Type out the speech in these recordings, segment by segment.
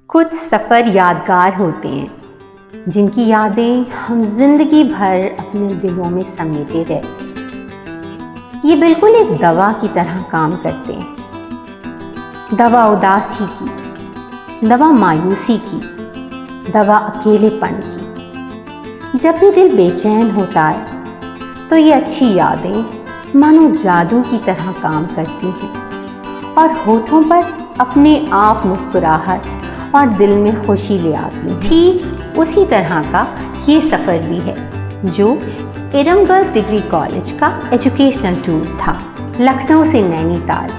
कुछ सफ़र यादगार होते हैं जिनकी यादें हम जिंदगी भर अपने दिलों में समेटे रहते हैं। ये बिल्कुल एक दवा की तरह काम करते हैं। दवा उदासी की, दवा मायूसी की, दवा अकेलेपन की। जब भी दिल बेचैन होता है तो ये अच्छी यादें मानो जादू की तरह काम करती हैं और होठों पर अपने आप मुस्कुराहट और दिल में खुशी ले आती हैं। ठीक उसी तरह का ये सफ़र भी है जो इरम गर्ल्स डिग्री कॉलेज का एजुकेशनल टूर था। लखनऊ से नैनीताल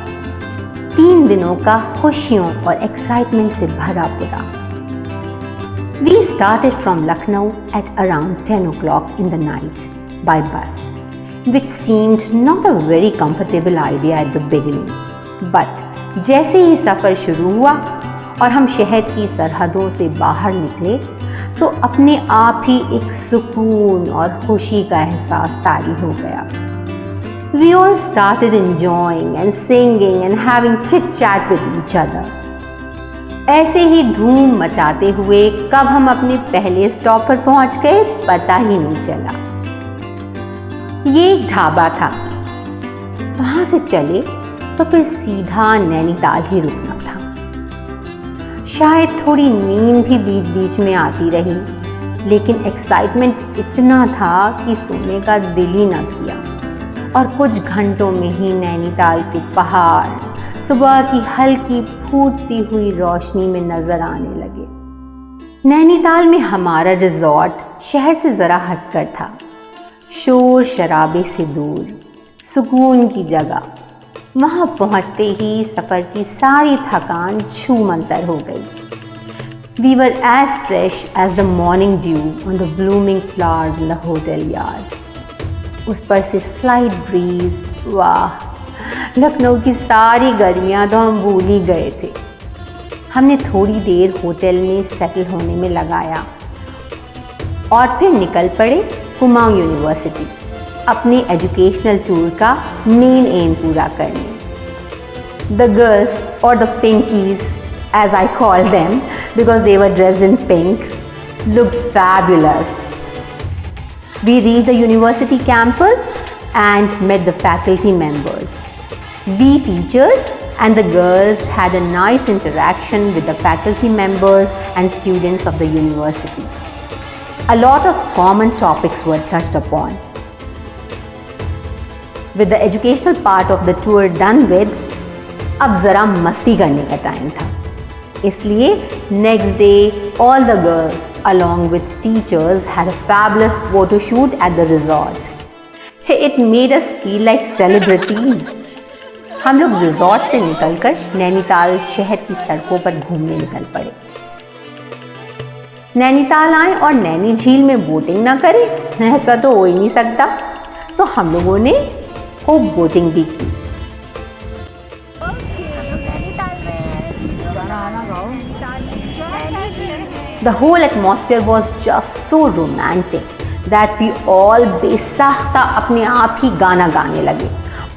3 दिनों का खुशियों और एक्साइटमेंट से भरा पूरा। We started from Lucknow at around 10 o'clock in the night by bus, which seemed not a very comfortable idea at the beginning. But जैसे ही सफ़र शुरू हुआ और हम शहर की सरहदों से बाहर निकले तो अपने आप ही एक सुकून और खुशी का एहसास तारी हो गया। We all started enjoying and singing and having chit-chat with each other. ऐसे ही धूम मचाते हुए कब हम अपने पहले स्टॉप पर पहुंच गए पता ही नहीं चला। ये एक ढाबा था, वहां से चले तो फिर सीधा नैनीताल ही रुकना था। शायद थोड़ी नींद भी बीच बीच में आती रही, लेकिन एक्साइटमेंट इतना था कि सोने का दिल ही ना किया और कुछ घंटों में ही नैनीताल के पहाड़ सुबह की हल्की फूटती हुई रोशनी में नजर आने लगे। नैनीताल में हमारा रिजॉर्ट शहर से ज़रा हटकर था, शोर शराबे से दूर, सुकून की जगह। वहाँ पहुँचते ही सफ़र की सारी थकान छूमंतर हो गई। We were as fresh as the morning dew on the blooming flowers in the hotel yard. उस पर से स्लाइट ब्रीज, वाह! लखनऊ की सारी गर्मियाँ तो हम भूल ही गए थे। हमने थोड़ी देर होटल में सेटल होने में लगाया और फिर निकल पड़े कुमाऊं यूनिवर्सिटी अपने एजुकेशनल टूर का मेन एम पूरा करने। The girls, or the pinkies as I call them because they were dressed in pink, looked fabulous. We reached the university campus and met the faculty members. We teachers and the girls had a nice interaction with the faculty members and students of the university. A lot of common topics were touched upon. With the educational part of the tour done with, अब ज़रा मस्ती करने का time था। इसलिए next day all the girls along with teachers had a fabulous photo shoot at the resort. It made us feel like celebrities. हम लोग resort से निकलकर नैनीताल शहर की सड़कों पर घूमने निकल पड़े। नैनीताल आए और नैनी झील में बोटिंग ना करें, ऐसा तो हो ही नहीं सकता। तो हम लोगों ने खूब बोटिंग भी की। The whole atmosphere was just so romantic that we all बेसाख्ता अपने आप ही गाना गाने लगे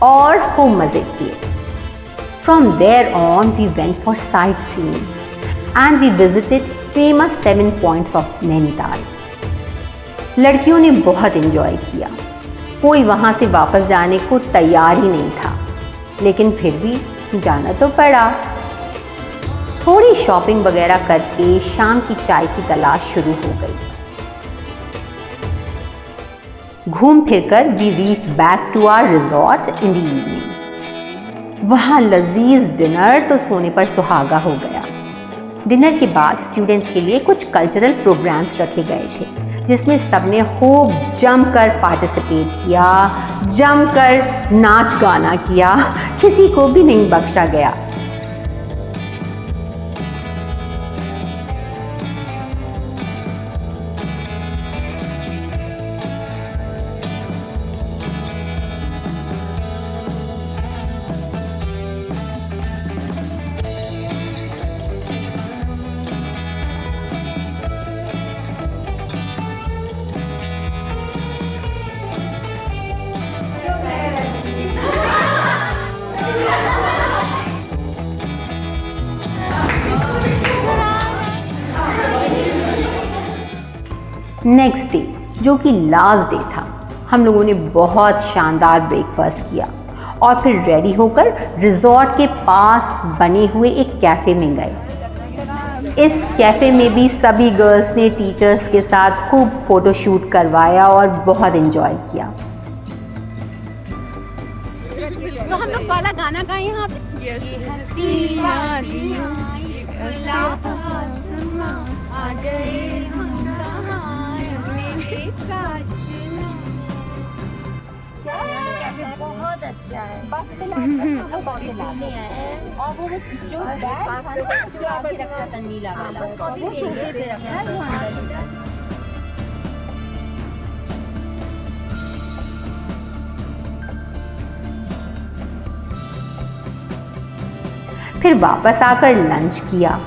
और खूब मज़े किए। From there on we went for sightseeing and we visited famous 7 points of Nainital. लड़कियों ने बहुत एंजॉय किया, कोई वहाँ से वापस जाने को तैयार ही नहीं था, लेकिन फिर भी जाना तो पड़ा। थोड़ी शॉपिंग वगैरह करके शाम की चाय की तलाश शुरू हो गई। घूम फिरकर we reached back to our resort in the evening. वहाँ लजीज डिनर तो सोने पर सुहागा हो गया। डिनर के बाद स्टूडेंट्स के लिए कुछ कल्चरल प्रोग्राम्स रखे गए थे, जिसमें सबने खूब जमकर पार्टिसिपेट किया, जमकर नाच गाना किया, किसी को भी नहीं बख्शा गया। नेक्स्ट डे जो कि लास्ट डे था, हम लोगों ने बहुत शानदार ब्रेकफास्ट किया और फिर रेडी होकर रिजॉर्ट के पास बने हुए एक कैफ़े में गए। इस कैफ़े में भी सभी गर्ल्स ने टीचर्स के साथ खूब फ़ोटोशूट करवाया और बहुत एंजॉय किया। तो हम लोग वाला गाना गाए यहाँ पे। बहुत अच्छा है। और वो जो जो आगे रखा था नीला वाला, वो सोफे पे रखा है। फिर वापस आकर लंच किया।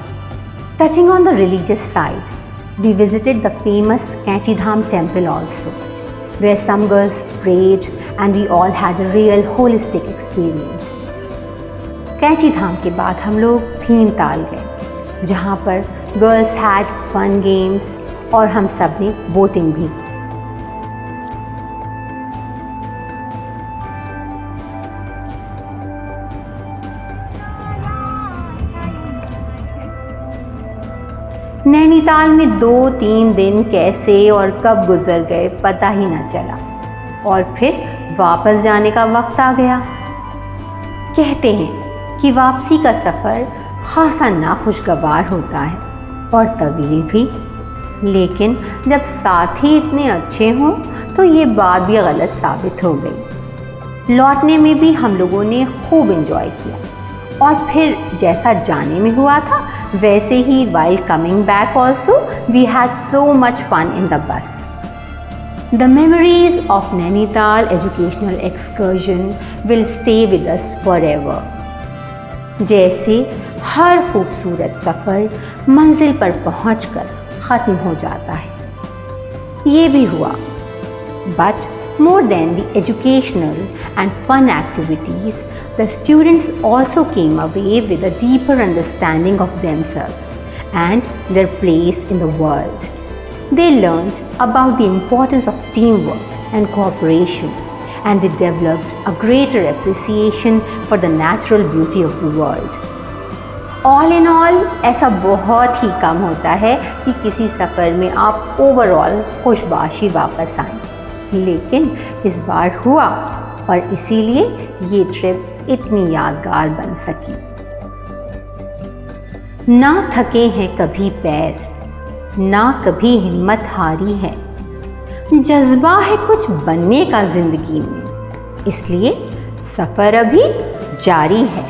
Touching on the religious side, we visited the famous Kainchi Dham temple also, where some girls prayed and we all had a real holistic experience. कैंची धाम के बाद हम लोग भीमताल गए, जहाँ पर गर्ल्स हैड फन गेम्स और हम सब ने बोटिंग भी की। नैनीताल में 2-3 दिन कैसे और कब गुजर गए पता ही न चला और फिर वापस जाने का वक्त आ गया। कहते हैं कि वापसी का सफ़र खासा नाखुशगवार होता है और तवील भी, लेकिन जब साथी इतने अच्छे हों तो ये बात भी गलत साबित हो गई। लौटने में भी हम लोगों ने खूब एंजॉय किया और फिर जैसा जाने में हुआ था वैसे ही while coming back also we had so much fun in the bus. The memories of Nainital educational excursion will stay with us forever. जैसे हर खूबसूरत सफ़र मंजिल पर पहुंचकर ख़त्म हो जाता है, ये भी हुआ। But more than the educational and fun activities, the students also came away with a deeper understanding of themselves and their place in the world. They learned about the importance of teamwork and cooperation, and they developed a greater appreciation for the natural beauty of the world. All in all, ऐसा बहुत ही कम होता है कि किसी सफ़र में आप overall खुशबाशी वापस आएं, लेकिन इस बार हुआ और इसीलिए ये ट्रिप इतनी यादगार बन सकी। ना थके हैं कभी पैर, ना कभी हिम्मत हारी है, जज्बा है कुछ बनने का जिंदगी में, इसलिए सफ़र अभी जारी है।